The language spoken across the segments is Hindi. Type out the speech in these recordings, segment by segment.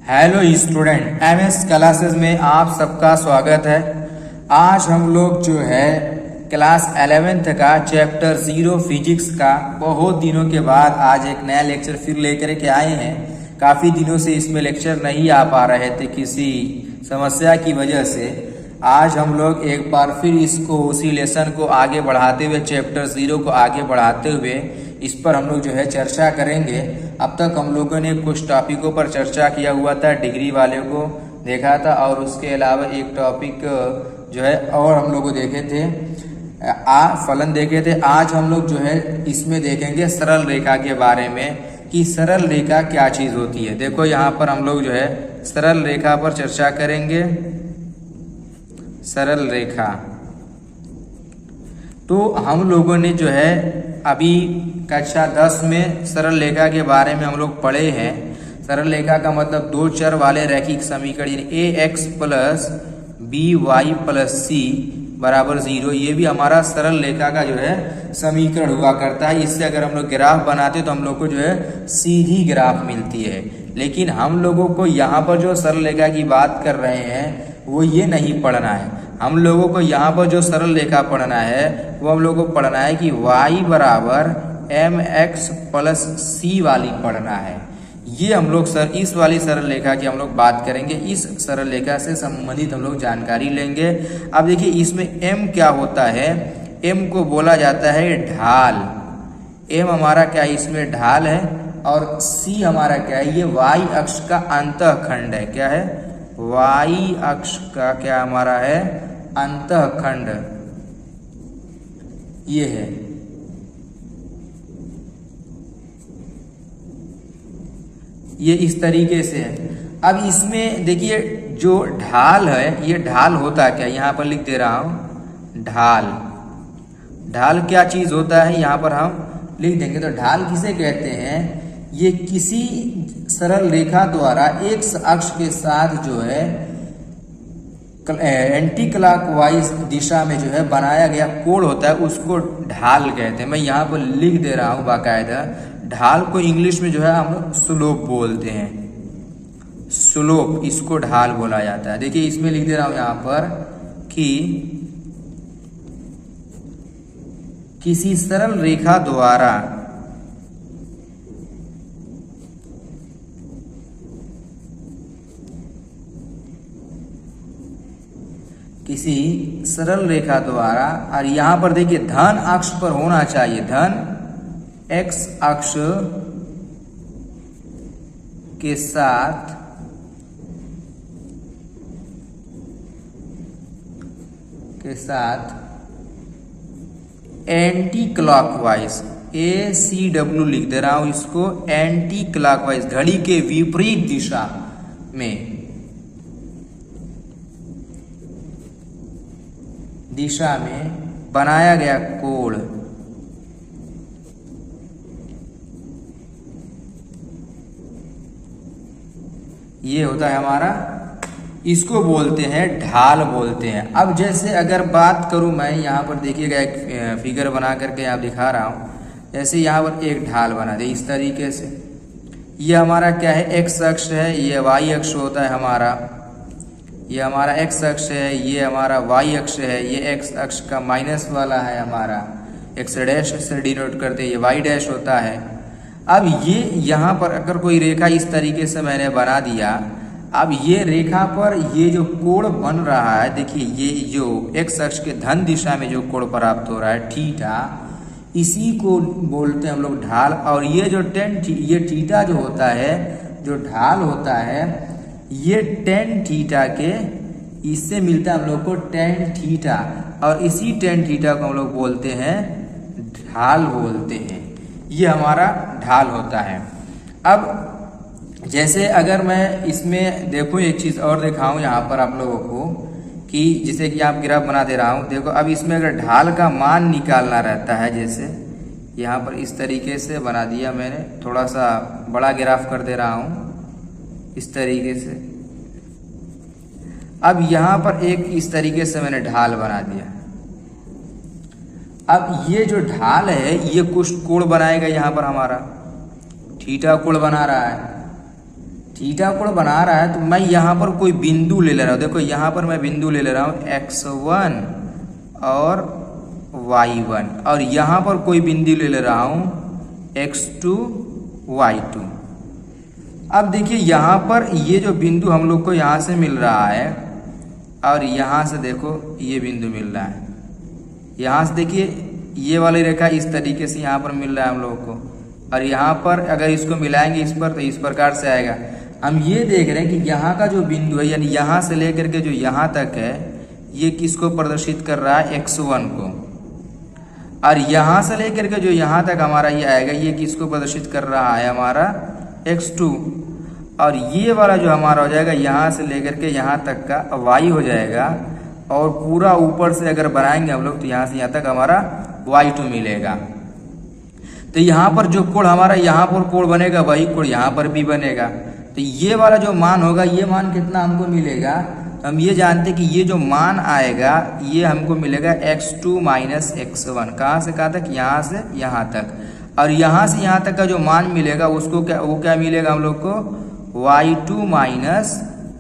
हेलो स्टूडेंट, एमएस क्लासेस में आप सबका स्वागत है। आज हम लोग जो है क्लास 11th का चैप्टर 0 फिजिक्स का बहुत दिनों के बाद आज एक नया लेक्चर फिर लेकर के आए हैं। काफ़ी दिनों से इसमें लेक्चर नहीं आ पा रहे थे किसी समस्या की वजह से। आज हम लोग एक बार फिर इसको उसी लेसन को आगे बढ़ाते हुए चैप्टर 0 को आगे बढ़ाते हुए इस पर हम लोग जो है चर्चा करेंगे। अब तक हम लोगों ने कुछ टॉपिकों पर चर्चा किया हुआ था, डिग्री वाले को देखा था और उसके अलावा एक टॉपिक जो है और हम लोग को देखे थे फलन देखे थे। आज हम लोग जो है इसमें देखेंगे सरल रेखा के बारे में कि सरल रेखा क्या चीज़ होती है। देखो यहाँ पर हम लोग जो है सरल रेखा पर चर्चा करेंगे। सरल रेखा तो हम लोगों ने जो है अभी कक्षा 10 में सरल रेखा के बारे में हम लोग पढ़े हैं। सरल रेखा का मतलब दो चर वाले रैखिक समीकरण ax plus by plus c बराबर 0। ये भी हमारा सरल रेखा का जो है समीकरण हुआ करता है। इससे अगर हम लोग ग्राफ बनाते तो हम लोग को जो है सीधी ग्राफ मिलती है। लेकिन हम लोगों को यहाँ पर जो सरल रेखा की बात कर रहे हैं वो ये नहीं पढ़ना है। हम लोगों को यहाँ पर जो सरल रेखा पढ़ना है वो हम लोगों को पढ़ना है कि y बराबर mx प्लस c वाली पढ़ना है। ये हम लोग इस वाली सरल रेखा की हम लोग बात करेंगे। इस सरल रेखा से संबंधित हम लोग जानकारी लेंगे। अब देखिए इसमें m क्या होता है। m को बोला जाता है ढाल। m हमारा क्या है, इसमें ढाल है। और c हमारा क्या है, ये y अक्ष का अंतःखंड है। क्या है, y अक्ष का क्या हमारा है, अंतःखंड ये है। ये इस तरीके से है। अब इसमें देखिए जो ढाल है, ये ढाल होता है क्या, यहाँ पर लिख दे रहा हूं ढाल। ढाल क्या चीज होता है यहाँ पर हम लिख देंगे। तो ढाल किसे कहते हैं, ये किसी सरल रेखा द्वारा एक अक्ष के साथ जो है एंटी क्लॉकवाइज दिशा में जो है बनाया गया कोण होता है, उसको ढाल कहते हैं। मैं यहाँ पर लिख दे रहा हूँ बाकायदा। ढाल को इंग्लिश में जो है हम लोग स्लोप बोलते हैं। स्लोप, इसको ढाल बोला जाता है। देखिए इसमें लिख दे रहा हूँ यहाँ पर कि किसी सरल रेखा द्वारा किसी सरल रेखा द्वारा, और यहां पर देखिए धन अक्ष पर होना चाहिए, धन x अक्ष के साथ एंटी क्लॉकवाइज ACW लिख दे रहा हूं इसको, एंटी क्लॉकवाइज घड़ी के विपरीत दिशा में बनाया गया कोण ये होता है हमारा, इसको बोलते हैं ढाल बोलते हैं। अब जैसे अगर बात करूं मैं, यहाँ पर देखिएगा एक फिगर बना करके आप दिखा रहा हूं। जैसे यहाँ पर एक ढाल बना दे इस तरीके से। ये हमारा क्या है, x अक्ष है, ये y अक्ष होता है हमारा। ये हमारा x अक्ष है, ये हमारा y अक्ष है। ये x अक्ष का माइनस वाला है हमारा, x डैश से डिनोट करते हैं, ये y डैश होता है। अब ये यहाँ पर अगर कोई रेखा इस तरीके से मैंने बना दिया, अब ये रेखा पर ये जो कोण बन रहा है, देखिए ये जो x अक्ष के धन दिशा में जो कोण प्राप्त हो रहा है थीटा, इसी को बोलते हैं हम लोग ढाल। और ये जो ये थीटा जो होता है, जो ढाल होता है, ये टेन थीटा के इससे मिलता है हम लोग को टेन थीटा, और इसी टेन थीटा को हम लोग बोलते हैं ढाल बोलते हैं। ये हमारा ढाल होता है। अब जैसे अगर मैं इसमें देखूं एक चीज और दिखाऊं यहाँ पर आप लोगों को कि जैसे कि आप ग्राफ बना दे रहा हूं। देखो अब इसमें अगर ढाल का मान निकालना रहता है, जैसे यहाँ पर इस तरीके से बना दिया मैंने, थोड़ा सा बड़ा ग्राफ कर दे रहा हूं इस तरीके से। अब यहां पर एक इस तरीके से मैंने ढाल बना दिया। अब ये जो ढाल है ये कुछ कोण बनाएगा यहाँ पर हमारा, थीटा कोण बना रहा है। थीटा कोण बना रहा है तो मैं यहाँ पर कोई बिंदु ले रहा हूँ। देखो यहाँ पर मैं बिंदु ले रहा हूँ x1 और y1 और यहाँ पर कोई बिंदु ले रहा हूँ x2 y2। अब देखिए यहाँ पर ये जो बिंदु हम लोग को यहाँ से मिल रहा है और यहाँ से देखो ये बिंदु मिल रहा है। यहाँ से देखिए ये वाली रेखा इस तरीके से यहाँ पर मिल रहा है हम लोगों को और यहाँ पर अगर इसको मिलाएंगे इस पर तो इस प्रकार से आएगा। हम ये देख रहे हैं कि यहाँ का जो बिंदु है यानी यहाँ से लेकर के जो यहाँ तक है ये किसको प्रदर्शित कर रहा है x1 को और यहाँ से लेकर के जो यहाँ तक हमारा ये आएगा ये किसको प्रदर्शित कर रहा है हमारा x2 और ये वाला जो हमारा हो जाएगा यहाँ से लेकर के यहाँ तक का y हो जाएगा और पूरा ऊपर से अगर बनाएंगे हम लोग तो यहाँ से यहाँ तक हमारा y2 मिलेगा। तो यहाँ पर जो कोण हमारा यहाँ पर कोण बनेगा वही कोण यहाँ पर भी बनेगा। तो ये वाला जो मान होगा ये मान कितना हमको मिलेगा, हम ये जानते कि ये जो मान आएगा ये हमको मिलेगा x2 माइनस x1। कहाँ से कहाँ तक, यहाँ से यहाँ तक। और यहाँ से यहाँ तक का जो मान मिलेगा उसको क्या मिलेगा हम लोग को y2 माइनस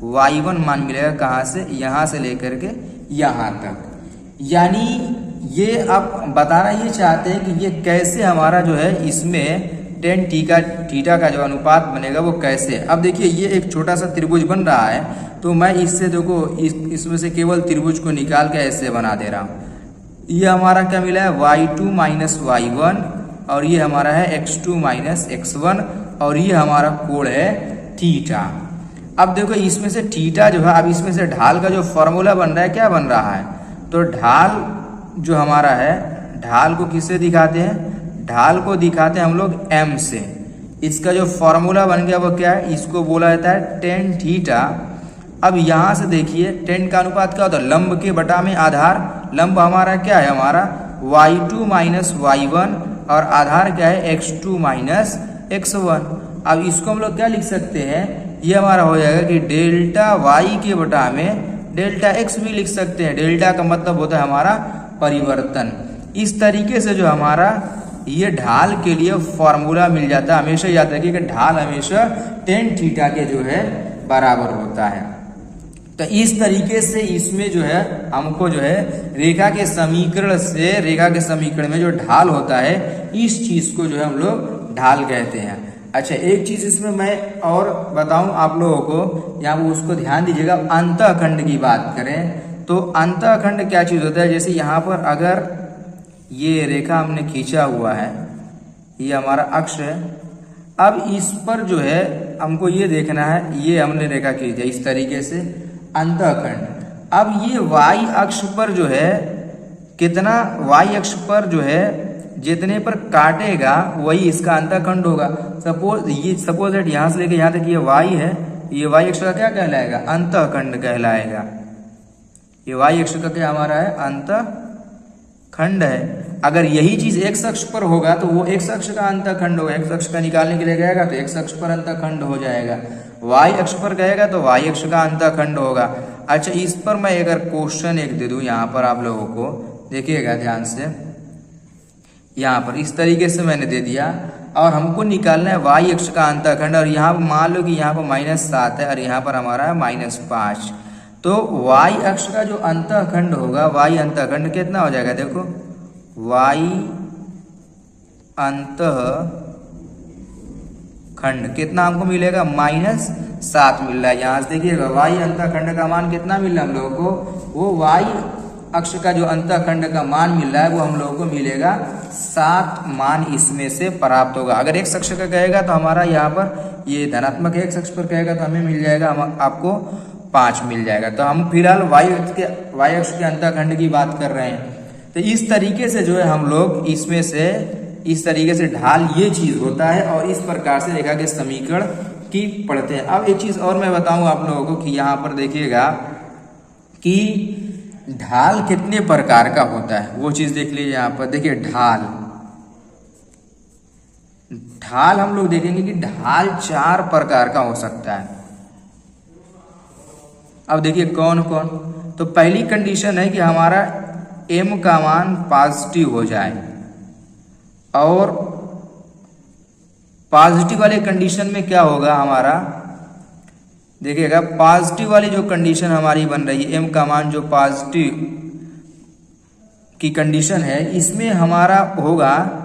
y1 मान मिलेगा। कहाँ से, यहाँ से लेकर के यहाँ तक। यानी ये आप बताना ये चाहते हैं कि ये कैसे हमारा जो है इसमें टेन थीटा का जो अनुपात बनेगा वो कैसे। अब देखिए ये एक छोटा सा त्रिभुज बन रहा है तो मैं इससे देखो इसमें से केवल त्रिभुज को निकाल के ऐसे बना दे रहा हूँ। ये हमारा क्या मिला है y2 माइनस y1 और ये हमारा है x2 माइनस x1 और ये हमारा कोण है थीटा। अब देखो इसमें से थीटा जो है, अब इसमें से ढाल का जो फॉर्मूला बन रहा है क्या बन रहा है, तो ढाल जो हमारा है ढाल को किससे दिखाते हैं, ढाल को दिखाते हैं हम लोग m से। इसका जो फॉर्मूला बन गया वो क्या है, इसको बोला जाता है टेन थीटा। अब यहाँ से देखिए टेन का अनुपात क्या होता है, लंब के बटा में आधार। लंब हमारा क्या है, हमारा y2 माइनस y1 और आधार क्या है x2 माइनस x1। अब इसको हम लोग क्या लिख सकते हैं, ये हमारा हो जाएगा कि डेल्टा y के बटा में डेल्टा x भी लिख सकते हैं। डेल्टा का मतलब होता है हमारा परिवर्तन। इस तरीके से जो हमारा ये ढाल के लिए फॉर्मूला मिल जाता है। हमेशा याद रखिए कि ढाल हमेशा टेन थीटा के जो है बराबर होता है। तो इस तरीके से इसमें जो है हमको जो है रेखा के समीकरण में जो ढाल होता है इस चीज को जो है हम लोग ढाल कहते हैं। अच्छा एक चीज इसमें मैं और बताऊं आप लोगों को, यहाँ पर उसको ध्यान दीजिएगा। अंतःखंड की बात करें तो अंतःखंड क्या चीज होता है, जैसे यहाँ पर अगर ये रेखा हमने खींचा हुआ है, ये हमारा अक्ष है। अब इस पर जो है हमको ये देखना है, ये हमने रेखा खींचा इस तरीके से अंतःखंड। अब ये y अक्ष पर जो है कितना, y अक्ष पर जो है जितने पर काटेगा वही इसका अंतःखंड होगा। सपोज दैट यहाँ से लेके यहाँ तक ये y है, ये y अक्ष का क्या कहलाएगा, अंतःखंड कहलाएगा। ये y अक्ष का क्या हमारा है, अंतःखंड है। अगर यही चीज x अक्ष पर होगा तो वो x अक्ष का अंतःखंड होगा। x अक्ष का निकालने के लिए गएगा तो x अक्ष पर अंतःखंड हो जाएगा। y अक्ष पर गएगा तो y अक्ष का अंतःखंड होगा। अच्छा इस पर मैं अगर क्वेश्चन एक दे दूं यहाँ पर आप लोगों को, देखिएगा ध्यान से। यहाँ पर इस तरीके से मैंने दे दिया और हमको निकालना है y अक्ष का अंतःखंड। और यहाँ पर मान लो कि यहाँ पर -7 है और यहाँ पर हमारा है -5। तो y अक्ष का जो अंतःखंड होगा, y अंतःखंड कितना हो जाएगा, देखो y अंतःखंड कितना हमको मिलेगा, -7 मिल रहा है। यहाँ से देखिएगा y अंतःखंड का मान कितना मिल रहा है हम लोगों को, वो y अक्ष का जो अंतःखंड का मान मिल रहा है वो हम लोगों को मिलेगा 7 मान इसमें से प्राप्त होगा। अगर x अक्ष का कहेगा तो हमारा यहाँ पर ये धनात्मक x अक्ष पर कहेगा तो हमें मिल जाएगा, आपको 5 मिल जाएगा। तो हम फिलहाल y अक्ष के अंतःखंड की बात कर रहे हैं। तो इस तरीके से जो है हम लोग इसमें से इस तरीके से ढाल ये चीज होता है और इस प्रकार से रेखा के समीकरण की पढ़ते हैं। अब एक चीज और मैं बताऊं आप लोगों को कि यहाँ पर देखिएगा कि ढाल कितने प्रकार का होता है, वो चीज देख लीजिए। यहाँ पर देखिए ढाल हम लोग देखेंगे कि ढाल 4 प्रकार का हो सकता है। अब देखिए कौन कौन, तो पहली कंडीशन है कि हमारा m का मान पॉजिटिव हो जाए। और पॉजिटिव वाले कंडीशन में क्या होगा, हमारा देखिएगा पॉजिटिव वाली जो कंडीशन हमारी बन रही है, m का मान जो पॉजिटिव की कंडीशन है, इसमें हमारा होगा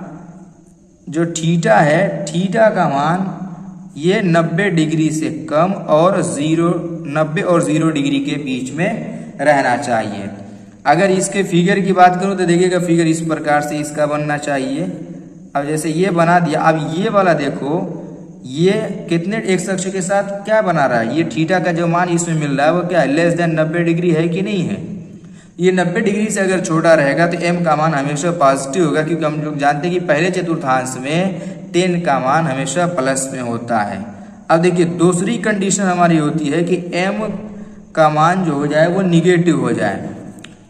जो थीटा है, थीटा का मान ये 90 डिग्री से कम और 90 और 0 डिग्री के बीच में रहना चाहिए। अगर इसके फिगर की बात करूं तो देखिएगा फिगर इस प्रकार से इसका बनना चाहिए। अब जैसे ये बना दिया, अब ये वाला देखो, ये कितने एक्स अक्ष के साथ क्या बना रहा है, ये थीटा का जो मान इसमें मिल रहा है वो क्या है, लेस देन 90 डिग्री है कि नहीं है। ये 90 डिग्री से अगर छोटा रहेगा तो m का मान हमेशा पॉजिटिव होगा, क्योंकि हम लोग जानते हैं कि पहले चतुर्थांश में 10 का मान हमेशा प्लस में होता है। अब देखिए दूसरी कंडीशन हमारी होती है कि m का मान जो हो जाए वो निगेटिव हो जाए।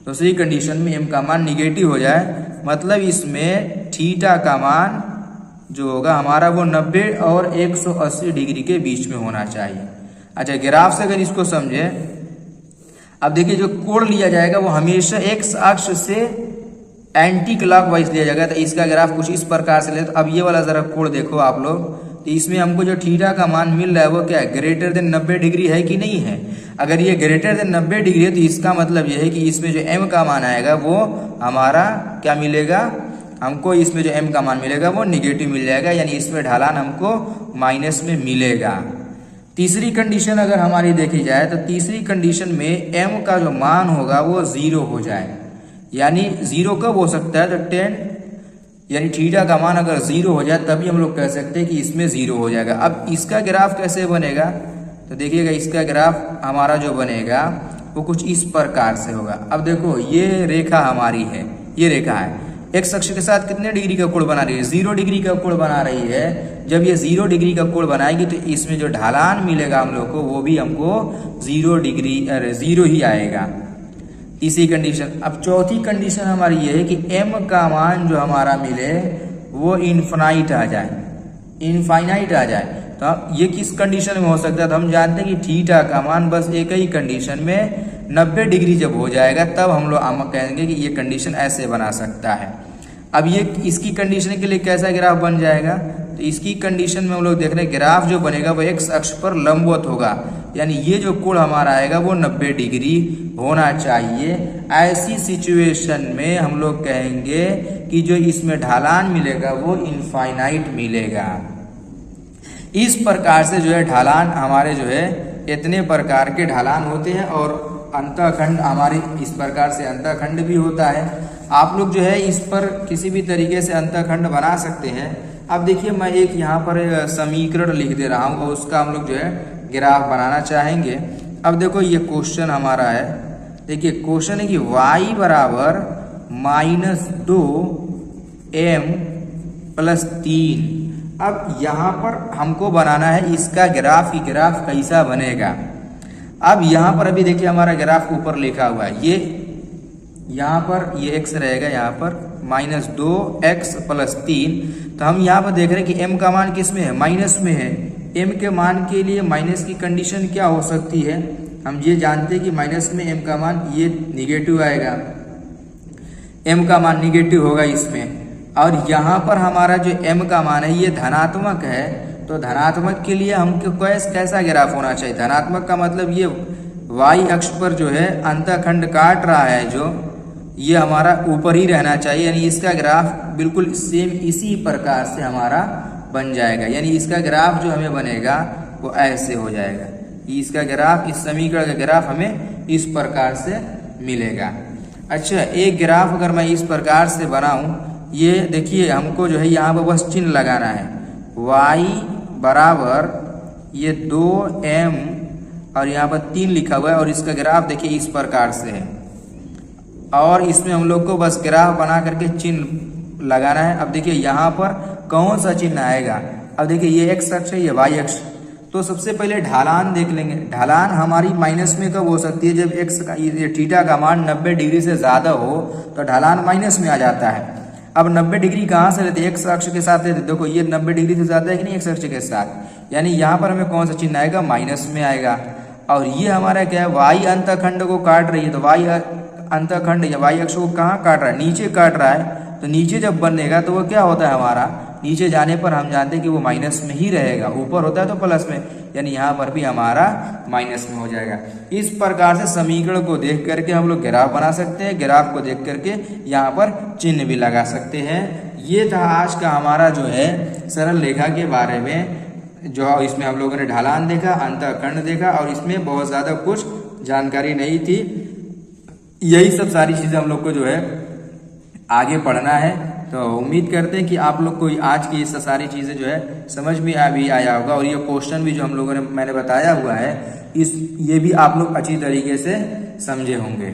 दूसरी कंडीशन में m का मान निगेटिव हो जाए, मतलब इसमें थीटा का मान जो होगा हमारा वो 90 और 180 डिग्री के बीच में होना चाहिए। अच्छा, ग्राफ से अगर इसको समझे, अब देखिए जो कोण लिया जाएगा वो हमेशा एक्स अक्ष से एंटी क्लॉकवाइज लिया जाएगा। तो इसका ग्राफ कुछ इस प्रकार से ले, तो अब ये वाला जरा कोण देखो आप लोग, तो इसमें हमको जो थीटा का मान मिल रहा है वो क्या है, ग्रेटर देन 90 डिग्री है कि नहीं है। अगर ये ग्रेटर देन 90 डिग्री है तो इसका मतलब ये है कि इसमें जो m का मान आएगा वो हमारा क्या मिलेगा, हमको इसमें जो m का मान मिलेगा वो निगेटिव मिल जाएगा, यानी इसमें ढालान हमको माइनस में मिलेगा। तीसरी कंडीशन अगर हमारी देखी जाए तो तीसरी कंडीशन में m का जो मान होगा वो 0 हो जाए, यानी 0 कब हो सकता है, तो 10 यानी थीटा का मान अगर 0 हो जाए तभी हम लोग कह सकते हैं कि इसमें 0 हो जाएगा। अब इसका ग्राफ कैसे बनेगा, तो देखिएगा इसका ग्राफ हमारा जो बनेगा वो कुछ इस प्रकार से होगा। अब देखो ये रेखा हमारी है, ये रेखा है, एक्स अक्ष के साथ कितने डिग्री का कोण बना रही है, 0 डिग्री का कोण बना रही है। जब ये 0 डिग्री का कोण बनाएगी तो इसमें जो ढालान मिलेगा हम लोग को वो भी हमको 0 डिग्री 0 ही आएगा। तीसरी कंडीशन। अब चौथी कंडीशन हमारी ये है कि m का मान जो हमारा मिले वो इनफाइनाइट आ जाए। तो ये किस कंडीशन में हो सकता है, तो हम जानते हैं कि थीटा का मान बस एक ही कंडीशन में 90 डिग्री जब हो जाएगा तब हम लोग कहेंगे कि ये कंडीशन ऐसे बना सकता है। अब ये इसकी कंडीशन के लिए कैसा ग्राफ बन जाएगा, तो इसकी कंडीशन में हम लोग देख रहे हैं ग्राफ जो बनेगा वो एक्स अक्ष पर लंबवत होगा, यानी ये जो कोण हमारा आएगा वो 90 डिग्री होना चाहिए। ऐसी सिचुएशन में हम लोग कहेंगे कि जो इसमें ढालान मिलेगा वो इनफाइनाइट मिलेगा। इस प्रकार से जो है ढालान हमारे जो है इतने प्रकार के ढालान होते हैं, और अंतःखंड हमारे इस प्रकार से अंतःखंड भी होता है। आप लोग जो है इस पर किसी भी तरीके से अंतःखंड बना सकते हैं। अब देखिए मैं एक यहाँ पर समीकरण लिख दे रहा हूँ और उसका हम लोग जो है ग्राफ बनाना चाहेंगे। अब देखो ये क्वेश्चन हमारा है, देखिए क्वेश्चन है कि y बराबर -2m + 3। अब यहाँ पर हमको बनाना है इसका ग्राफ, की ग्राफ कैसा बनेगा। अब यहाँ पर अभी देखिए हमारा ग्राफ ऊपर लिखा हुआ है, ये यहाँ पर ये x रहेगा, यहाँ पर -2x + 3। तो हम यहाँ पर देख रहे हैं कि m का मान किस में है, माइनस में है। m के मान के लिए माइनस की कंडीशन क्या हो सकती है, हम ये जानते हैं कि माइनस में m का मान ये निगेटिव आएगा, m का मान निगेटिव होगा इसमें। और यहाँ पर हमारा जो m का मान है ये धनात्मक है, तो धनात्मक के लिए हमको कैसा ग्राफ होना चाहिए। धनात्मक का मतलब ये y अक्ष पर जो है अंतःखंड काट रहा है जो, ये हमारा ऊपर ही रहना चाहिए, यानी इसका ग्राफ बिल्कुल सेम इसी प्रकार से हमारा बन जाएगा। यानी इसका ग्राफ जो हमें बनेगा वो ऐसे हो जाएगा, इसका ग्राफ, इस समीकरण का ग्राफ हमें इस प्रकार से मिलेगा। अच्छा, एक ग्राफ अगर मैं इस प्रकार से बनाऊं, ये देखिए हमको जो है यहाँ पर बस चिन्ह लगाना है, y बराबर ये 2m और यहाँ पर 3 लिखा हुआ है, और इसका ग्राफ देखिए इस प्रकार से है, और इसमें हम लोग को बस ग्राफ बना करके चिन्ह लगाना है। अब देखिए यहाँ पर कौन सा चिन्ह आएगा, अब देखिए ये x अक्ष है, ये y अक्ष। तो सबसे पहले ढालान देख लेंगे। ढालान हमारी माइनस में कब हो सकती है, जब x का ये थीटा का मान 90 डिग्री से ज़्यादा हो तो ढालान माइनस में आ जाता है। अब 90 डिग्री कहाँ से लेते, x अक्ष के साथ लेते, देखो ये 90 डिग्री से ज़्यादा है कि नहीं x अक्ष के साथ, यानी यहाँ पर हमें कौन सा चिन्ह आएगा, माइनस में आएगा। और ये हमारा क्या है, y अंतःखंड को काट रही है, तो y अंतःखंड या y अक्ष को कहाँ काट रहा है, नीचे काट रहा है। तो नीचे जब बनेगा तो वो क्या होता है हमारा, नीचे जाने पर हम जानते हैं कि वो माइनस में ही रहेगा, ऊपर होता है तो प्लस में, यानी यहाँ पर भी हमारा माइनस में हो जाएगा। इस प्रकार से समीकरण को देख करके हम लोग ग्राफ बना सकते हैं, ग्राफ को देख करके यहाँ पर चिन्ह भी लगा सकते हैं। ये था आज का हमारा जो है सरल रेखा के बारे में, जो इसमें हम लोगों ने ढलान देखा, अंतःखंड देखा और इसमें बहुत ज़्यादा कुछ जानकारी नहीं थी। यही सब सारी चीज़ें हम लोग को जो है आगे पढ़ना है। तो उम्मीद करते हैं कि आप लोग को आज की ये सारी चीज़ें जो है समझ में भी आया होगा, और ये क्वेश्चन भी जो हम लोगों ने मैंने बताया हुआ है ये भी आप लोग अच्छी तरीके से समझे होंगे।